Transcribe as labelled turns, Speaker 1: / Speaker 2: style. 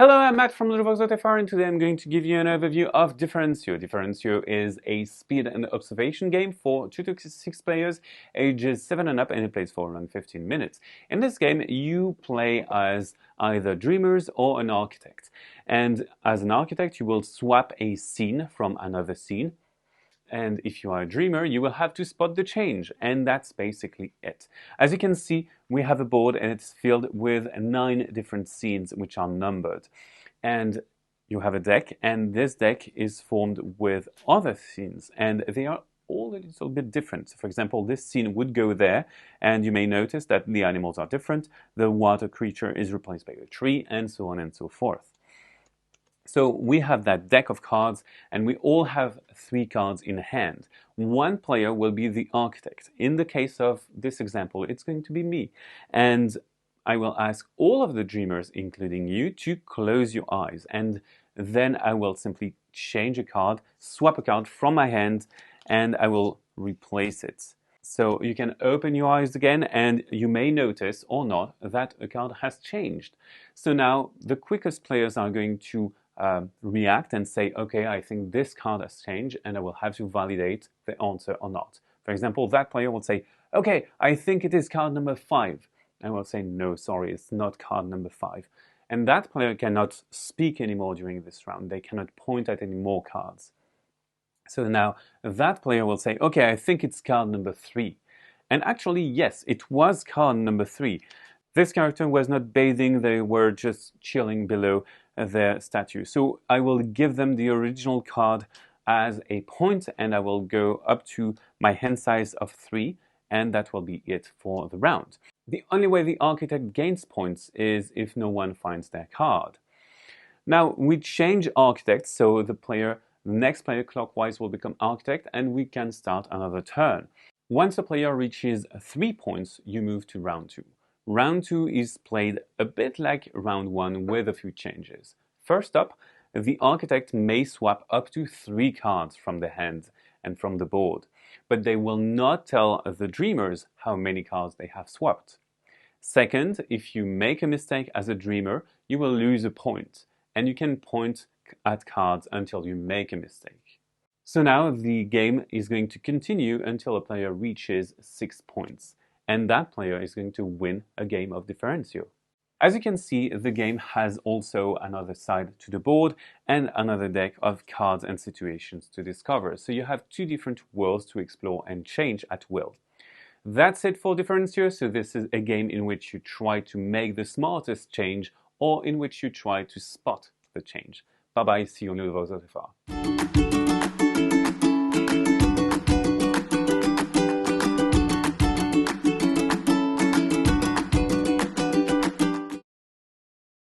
Speaker 1: Hello, I'm Matt from Ludo-Chrono, and today I'm going to give you an overview of Diferencio. Diferencio is a speed and observation game for 2 to 6 players, ages 7 and up, and it plays for around 15 minutes. In this game, you play as either dreamers or an architect. And as an architect, you will swap a scene from another scene. And if you are a dreamer, you will have to spot the change, and that's basically it. As you can see, we have a board and it's filled with 9 different scenes which are numbered. And you have a deck, and this deck is formed with other scenes, and they are all a little bit different. For example, this scene would go there, and you may notice that the animals are different. The water creature is replaced by a tree, and so on and so forth. So we have that deck of cards, and we all have 3 cards in hand. One player will be the architect. In the case of this example, it's going to be me. And I will ask all of the dreamers, including you, to close your eyes. And then I will simply change a card, swap a card from my hand, and I will replace it. So you can open your eyes again, and you may notice, or not, that a card has changed. So now the quickest players are going to react and say, okay, I think this card has changed, and I will have to validate the answer or not. For example, that player will say, okay, I think it is card number 5. I will say, no, sorry, it's not card number 5. And that player cannot speak anymore during this round. They cannot point at any more cards. So now that player will say, okay, I think it's card number 3. And actually, yes, it was card number 3. This character was not bathing, they were just chilling below their statue. So I will give them the original card as a point, and I will go up to my hand size of 3, and that will be it for the round. The only way the architect gains points is if no one finds their card. Now we change architect, so the next player clockwise will become architect, and we can start another turn. Once a player reaches 3 points, you move to round 2. Round 2 is played a bit like round 1 with a few changes. First up, the architect may swap up to 3 cards from the hand and from the board, but they will not tell the dreamers how many cards they have swapped. Second, if you make a mistake as a dreamer, you will lose a point, and you can point at cards until you make a mistake. So now the game is going to continue until a player reaches 6 points. And that player is going to win a game of Diferencio. As you can see, the game has also another side to the board and another deck of cards and situations to discover. So you have 2 different worlds to explore and change at will. That's it for Diferencio. So this is a game in which you try to make the smartest change, or in which you try to spot the change. Bye bye, see you on Ludo-Chrono.